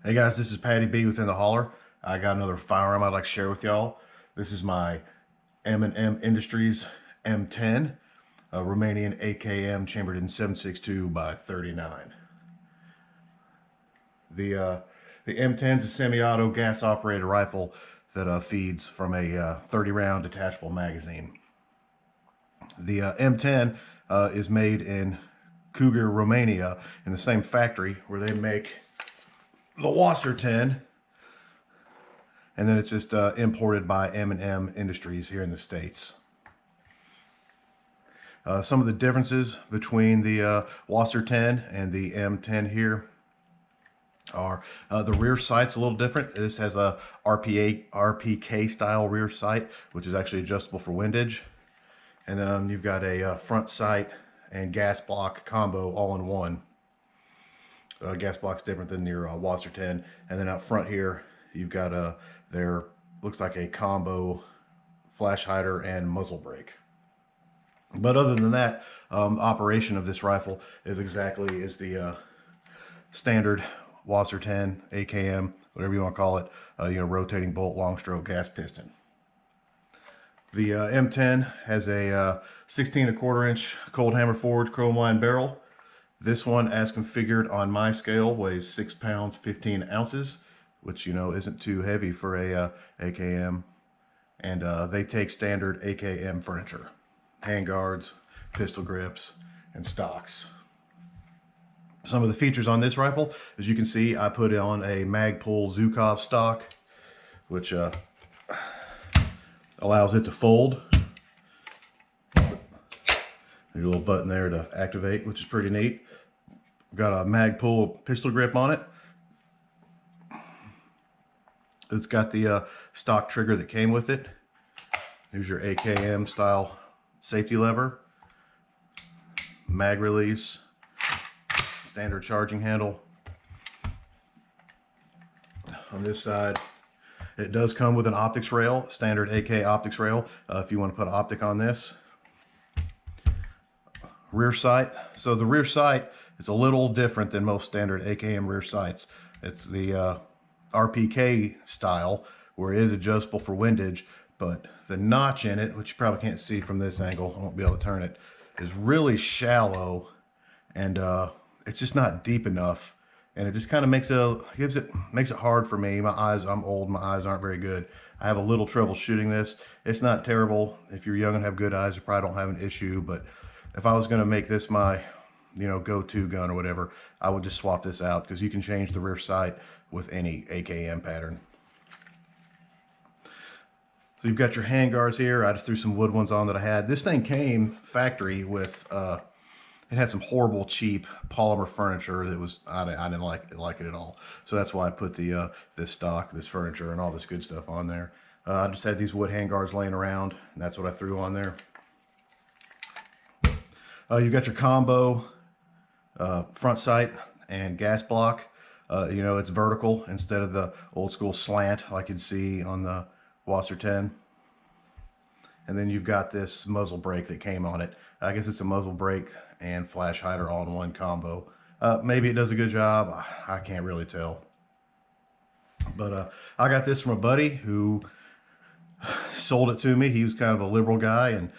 Hey guys, this is Patty B within the Holler. I got another firearm I'd like to share with y'all. This is my M+M Industries M10, a Romanian AKM chambered in 7.62 by 39. The M10 is a semi-auto gas-operated rifle that feeds from a 30-round detachable magazine. The M10 is made in Cougar, Romania, in the same factory where they make the Wasser 10, and then it's just imported by M+M Industries here in the States. Some of the differences between the Wasser 10 and the M10 here are the rear sight's a little different. This has a RPK style rear sight, which is actually adjustable for windage. And then you've got a front sight and gas block combo all in one. Gas block's different than your Wasser 10. And then out front here, you've got there looks like a combo flash hider and muzzle brake. But other than that, operation of this rifle is exactly as the standard Wasser 10, AKM, whatever you want to call it, rotating bolt, long stroke, gas piston. The M10 has a 16¼ inch cold hammer forged chrome line barrel. This one, as configured on my scale, weighs 6 pounds 15 ounces, which isn't too heavy for a AKM. And they take standard AKM furniture, handguards, pistol grips, and stocks. Some of the features on this rifle, as you can see, I put on a Magpul Zhukov stock, which allows it to fold. There's a little button there to activate, which is pretty neat. Got a Magpul pistol grip on it. It's got the stock trigger that came with it. Here's your AKM style safety lever, mag release, standard charging handle. On this side, it does come with an optics rail, standard AK optics rail, if you want to put optic on this. Rear sight. So the rear sight is a little different than most standard AKM rear sights. It's the RPK style, where it is adjustable for windage, but the notch in it, which you probably can't see from this angle, I won't be able to turn it, is really shallow, and it's just not deep enough, and it just kind of makes it hard for me. My eyes, I'm old, my eyes aren't very good. I have a little trouble shooting this. It's not terrible. If you're young and have good eyes, you probably don't have an issue, but if I was going to make this my go-to gun or whatever, I would just swap this out, because you can change the rear sight with any AKM pattern. So you've got your handguards here. I just threw some wood ones on that I had. This thing came factory with it had some horrible cheap polymer furniture that was I didn't like it at all. So that's why I put the this stock, this furniture, and all this good stuff on there. I just had these wood handguards laying around, and that's what I threw on there. You've got your combo front sight and gas block. It's vertical instead of the old school slant like you'd see on the Wasser 10. And then you've got this muzzle brake that came on it. I guess it's a muzzle brake and flash hider all in one combo. Maybe it does a good job. I can't really tell. But I got this from a buddy who sold it to me. He was kind of a liberal guy and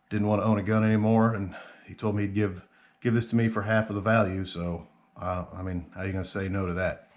didn't want to own a gun anymore, and he told me he'd give this to me for half of the value. So I mean, how are you gonna say no to that?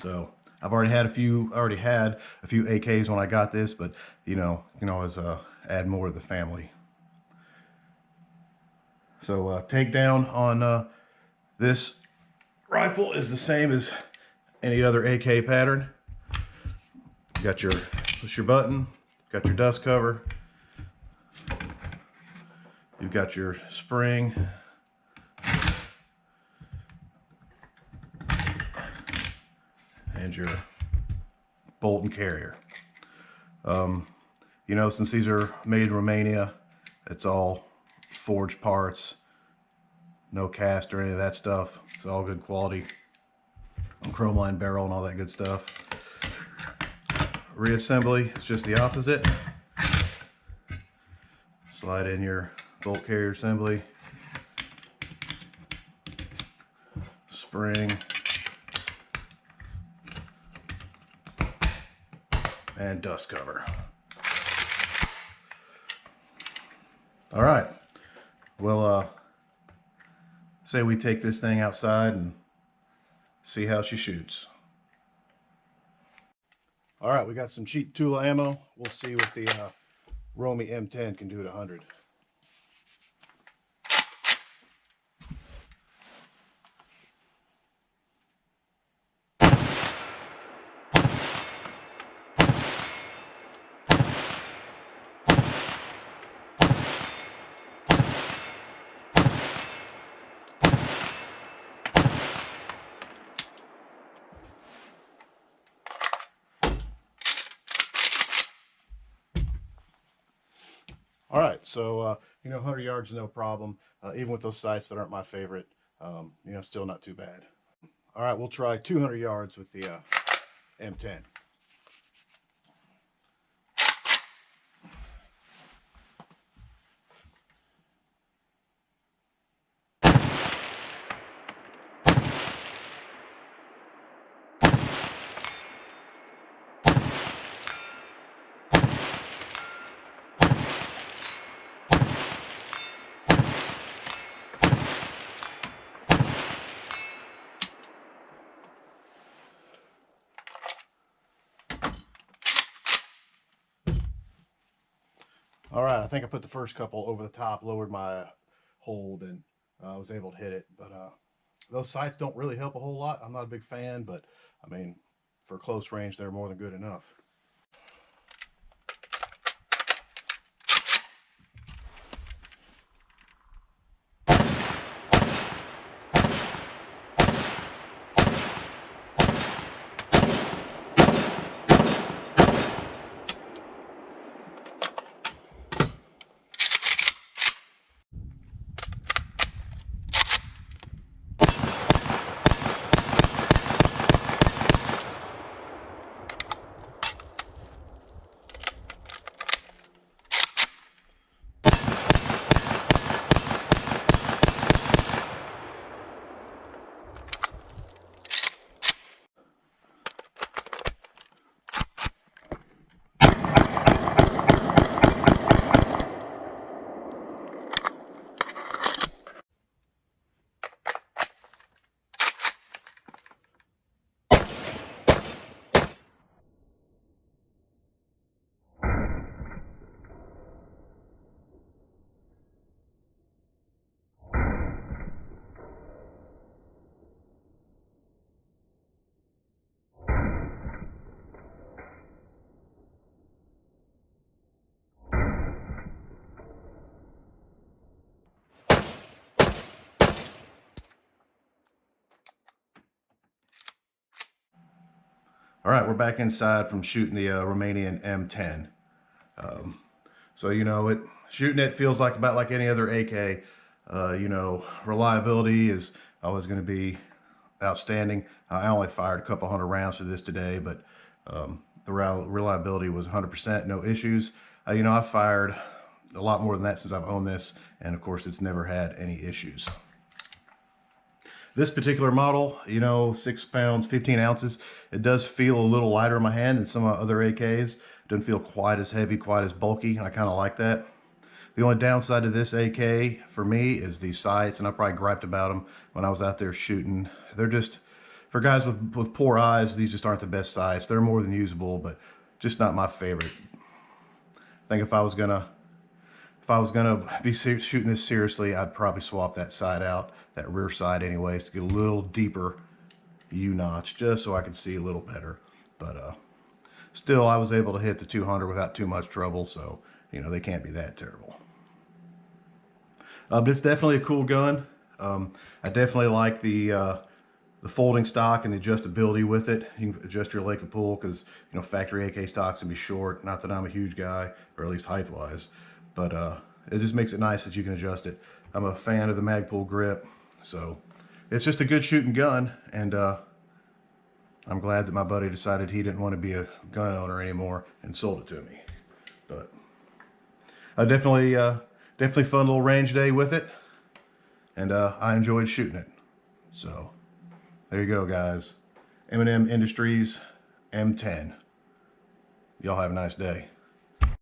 So I've already had a few AKs when I got this, but you can always add more to the family. So takedown on this rifle is the same as any other AK pattern. You got your push your button, got your dust cover, you've got your spring, and your bolt and carrier. Since these are made in Romania, it's all forged parts, no cast or any of that stuff. It's all good quality. Chrome line barrel and all that good stuff. Reassembly, it's just the opposite. Slide in your bolt carrier assembly, spring, and dust cover. All right, well, say we take this thing outside and see how she shoots. All right, we got some cheap Tula ammo. We'll see what the Romanian M10 can do at 100. All right, so, 100 yards, no problem. Even with those sights that aren't my favorite, still not too bad. All right, we'll try 200 yards with the M10. All right, I think I put the first couple over the top, lowered my hold, and I was able to hit it. But those sights don't really help a whole lot. I'm not a big fan, but I mean, for close range, they're more than good enough. All right, we're back inside from shooting the Romanian M10. Shooting it feels like about like any other AK. Reliability is always going to be outstanding. I only fired a couple hundred rounds for this today, but the reliability was 100%, no issues. I've fired a lot more than that since I've owned this, and of course, it's never had any issues. This particular model, 6 pounds, 15 ounces, it does feel a little lighter in my hand than some of my other AKs. Doesn't feel quite as heavy, quite as bulky. I kind of like that. The only downside to this AK for me is the sights, and I probably griped about them when I was out there shooting. They're just, for guys with poor eyes, these just aren't the best sights. They're more than usable, but just not my favorite. I think if I was gonna be shooting this seriously, I'd probably swap that side out, that rear side anyways, to get a little deeper U-notch, just so I could see a little better. But still, I was able to hit the 200 without too much trouble, so they can't be that terrible. But it's definitely a cool gun. I definitely like the folding stock and the adjustability with it. You can adjust your length of pull because factory AK stocks can be short. Not that I'm a huge guy, or at least height-wise, but it just makes it nice that you can adjust it. I'm a fan of the Magpul grip, so it's just a good shooting gun, and I'm glad that my buddy decided he didn't want to be a gun owner anymore and sold it to me. But definitely fun little range day with it, and I enjoyed shooting it. So there you go, guys. M+M Industries M10. Y'all have a nice day.